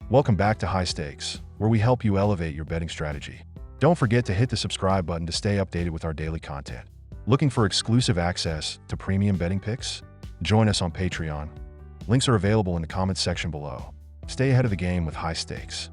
Welcome back to High Stakes, where we help you elevate your betting strategy. Don't forget to hit the subscribe button to stay updated with our daily content. Looking for exclusive access to premium betting picks? Join us on Patreon. Links are available in the comments section below. Stay ahead of the game with High Stakes.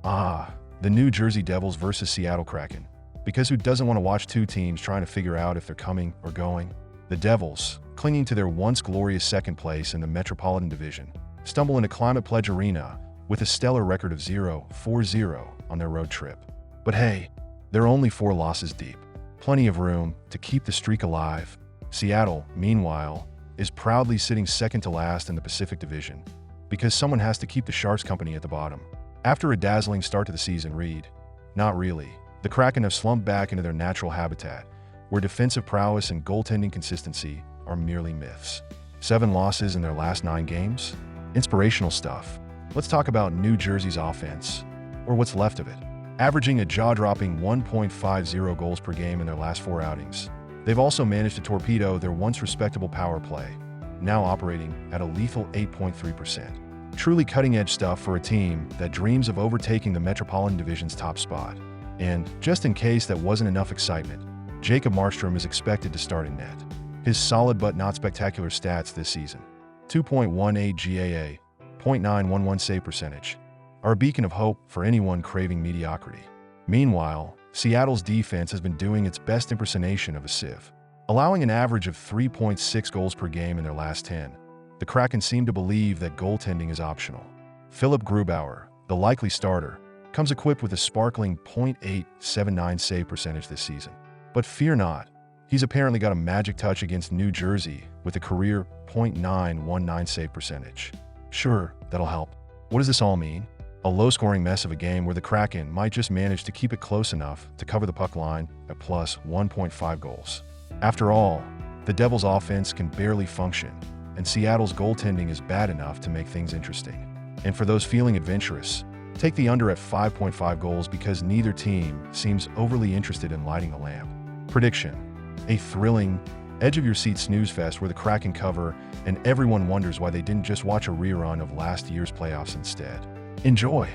The New Jersey Devils versus Seattle Kraken. Because who doesn't want to watch two teams trying to figure out if they're coming or going? The Devils, clinging to their once glorious second place in the Metropolitan Division, stumble into Climate Pledge Arena with a stellar record of 0-4-0 on their road trip. But hey, they're only 4 losses deep. Plenty of room to keep the streak alive. Seattle, meanwhile, is proudly sitting second to last in the Pacific Division because someone has to keep the Sharks company at the bottom. After a dazzling start to the season, read, not really. The Kraken have slumped back into their natural habitat, where defensive prowess and goaltending consistency are merely myths. 7 losses in their last 9 games? Inspirational stuff. Let's talk about New Jersey's offense, or what's left of it. Averaging a jaw-dropping 1.50 goals per game in their last 4 outings, they've also managed to torpedo their once respectable power play, now operating at a lethal 8.3%. Truly cutting-edge stuff for a team that dreams of overtaking the Metropolitan Division's top spot. And, just in case that wasn't enough excitement, Jacob Markstrom is expected to start in net. His solid but not spectacular stats this season, 2.18 GAA, .911 save percentage, are a beacon of hope for anyone craving mediocrity. Meanwhile, Seattle's defense has been doing its best impersonation of a sieve. Allowing an average of 3.6 goals per game in their last 10, the Kraken seem to believe that goaltending is optional. Philip Grubauer, the likely starter, comes equipped with a sparkling .879 save percentage this season. But fear not, he's apparently got a magic touch against New Jersey with a career .919 save percentage. Sure, that'll help. What does this all mean? A low-scoring mess of a game where the Kraken might just manage to keep it close enough to cover the puck line at plus 1.5 goals. After all, the Devils' offense can barely function, and Seattle's goaltending is bad enough to make things interesting. And for those feeling adventurous, take the under at 5.5 goals because neither team seems overly interested in lighting the lamp. Prediction: a thrilling, edge-of-your-seat snooze fest where the Kraken cover and everyone wonders why they didn't just watch a rerun of last year's playoffs instead. Enjoy!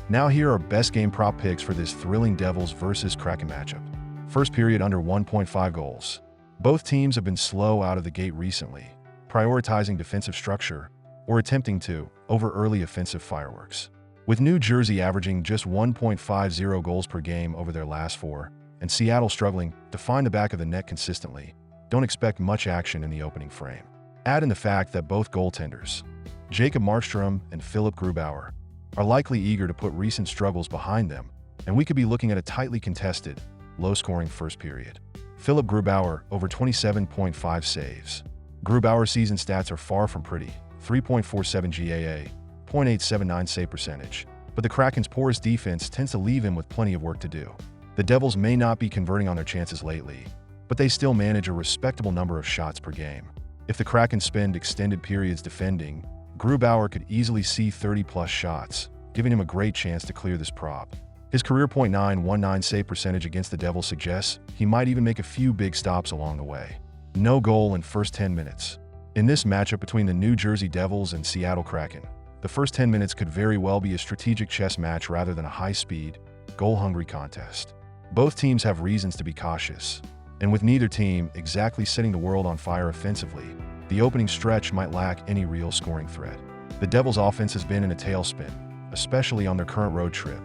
Now here are best game prop picks for this thrilling Devils versus Kraken matchup. First period under 1.5 goals. Both teams have been slow out of the gate recently, prioritizing defensive structure or attempting to over early offensive fireworks. With New Jersey averaging just 1.50 goals per game over their last 4, and Seattle struggling to find the back of the net consistently, don't expect much action in the opening frame. Add in the fact that both goaltenders, Jacob Markstrom and Philip Grubauer, are likely eager to put recent struggles behind them, and we could be looking at a tightly contested, low-scoring first period. Philip Grubauer over 27.5 saves. Grubauer's season stats are far from pretty, 3.47 GAA, .879 save percentage, but the Kraken's porous defense tends to leave him with plenty of work to do. The Devils may not be converting on their chances lately, but they still manage a respectable number of shots per game. If the Kraken spend extended periods defending, Grubauer could easily see 30-plus shots, giving him a great chance to clear this prop. His career .919 save percentage against the Devils suggests he might even make a few big stops along the way. No goal in first 10 minutes. In this matchup between the New Jersey Devils and Seattle Kraken, the first 10 minutes could very well be a strategic chess match rather than a high-speed, goal-hungry contest. Both teams have reasons to be cautious, and with neither team exactly setting the world on fire offensively, the opening stretch might lack any real scoring threat. The Devils' offense has been in a tailspin, especially on their current road trip,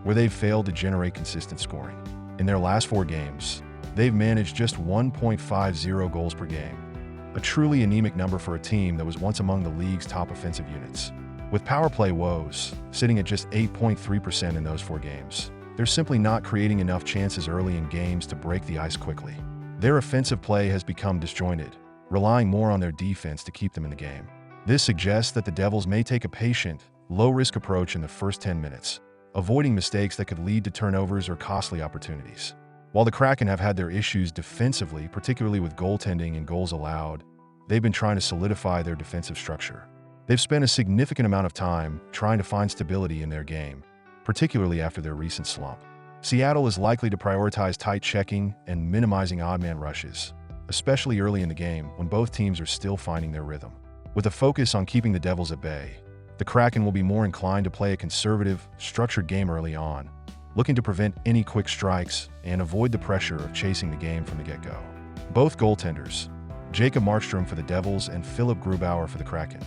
where they've failed to generate consistent scoring. In their last 4 games, they've managed just 1.50 goals per game, a truly anemic number for a team that was once among the league's top offensive units. With power play woes sitting at just 8.3% in those 4 games, they're simply not creating enough chances early in games to break the ice quickly. Their offensive play has become disjointed, relying more on their defense to keep them in the game. This suggests that the Devils may take a patient, low-risk approach in the first 10 minutes, avoiding mistakes that could lead to turnovers or costly opportunities. While the Kraken have had their issues defensively, particularly with goaltending and goals allowed, they've been trying to solidify their defensive structure. They've spent a significant amount of time trying to find stability in their game, particularly after their recent slump. Seattle is likely to prioritize tight checking and minimizing odd-man rushes, especially early in the game when both teams are still finding their rhythm. With a focus on keeping the Devils at bay, The Kraken will be more inclined to play a conservative, structured game early on, looking to prevent any quick strikes and avoid the pressure of chasing the game from the get-go. Both goaltenders, Jacob Markstrom for the Devils and Philip Grubauer for the Kraken,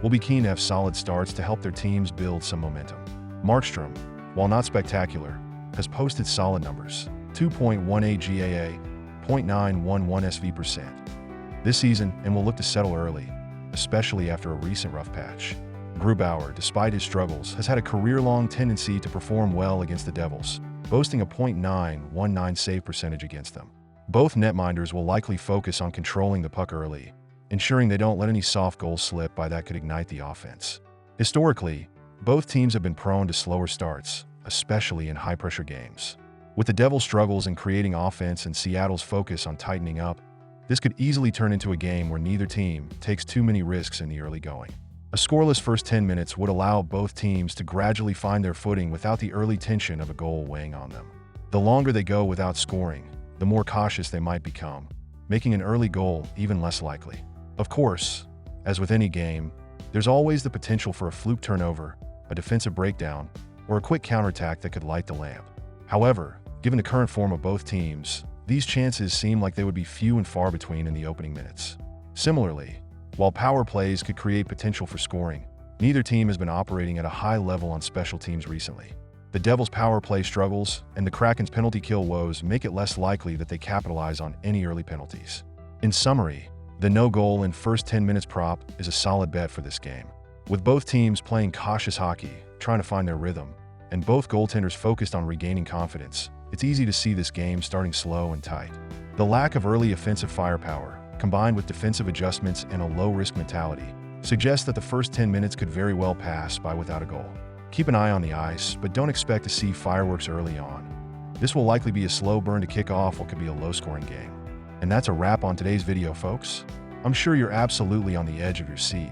will be keen to have solid starts to help their teams build some momentum. Markstrom, while not spectacular, has posted solid numbers: 2.18 GAA, .911 SV% this season, and will look to settle early, especially after a recent rough patch. Grubauer, despite his struggles, has had a career-long tendency to perform well against the Devils, boasting a .919 save percentage against them. Both netminders will likely focus on controlling the puck early, ensuring they don't let any soft goals slip by that could ignite the offense. Historically, both teams have been prone to slower starts, especially in high-pressure games. With the Devils' struggles in creating offense and Seattle's focus on tightening up, this could easily turn into a game where neither team takes too many risks in the early going. A scoreless first 10 minutes would allow both teams to gradually find their footing without the early tension of a goal weighing on them. The longer they go without scoring, the more cautious they might become, making an early goal even less likely. Of course, as with any game, there's always the potential for a fluke turnover, a defensive breakdown, or a quick counterattack that could light the lamp. However, given the current form of both teams, these chances seem like they would be few and far between in the opening minutes. Similarly, while power plays could create potential for scoring, neither team has been operating at a high level on special teams recently. The Devils' power play struggles and the Kraken's penalty kill woes make it less likely that they capitalize on any early penalties. In summary, the no-goal in first 10 minutes prop is a solid bet for this game. With both teams playing cautious hockey, trying to find their rhythm, and both goaltenders focused on regaining confidence, it's easy to see this game starting slow and tight. The lack of early offensive firepower, combined with defensive adjustments and a low-risk mentality, suggests that the first 10 minutes could very well pass by without a goal. Keep an eye on the ice, but don't expect to see fireworks early on. This will likely be a slow burn to kick off what could be a low-scoring game. And that's a wrap on today's video, folks. I'm sure you're absolutely on the edge of your seat,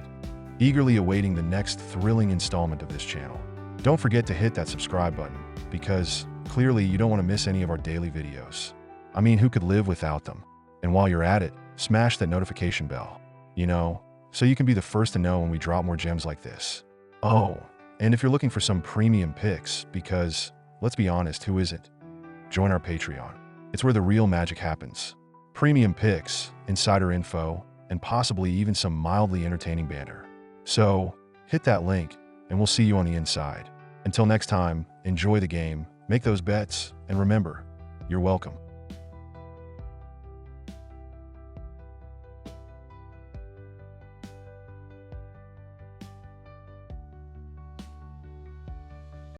eagerly awaiting the next thrilling installment of this channel. Don't forget to hit that subscribe button, because clearly you don't want to miss any of our daily videos. I mean, who could live without them? And while you're at it, smash that notification bell, so you can be the first to know when we drop more gems like this. Oh, and if you're looking for some premium picks, because, let's be honest, who isn't? Join our Patreon. It's where the real magic happens. Premium picks, insider info, and possibly even some mildly entertaining banter. So, hit that link, and we'll see you on the inside. Until next time, enjoy the game, make those bets, and remember, you're welcome.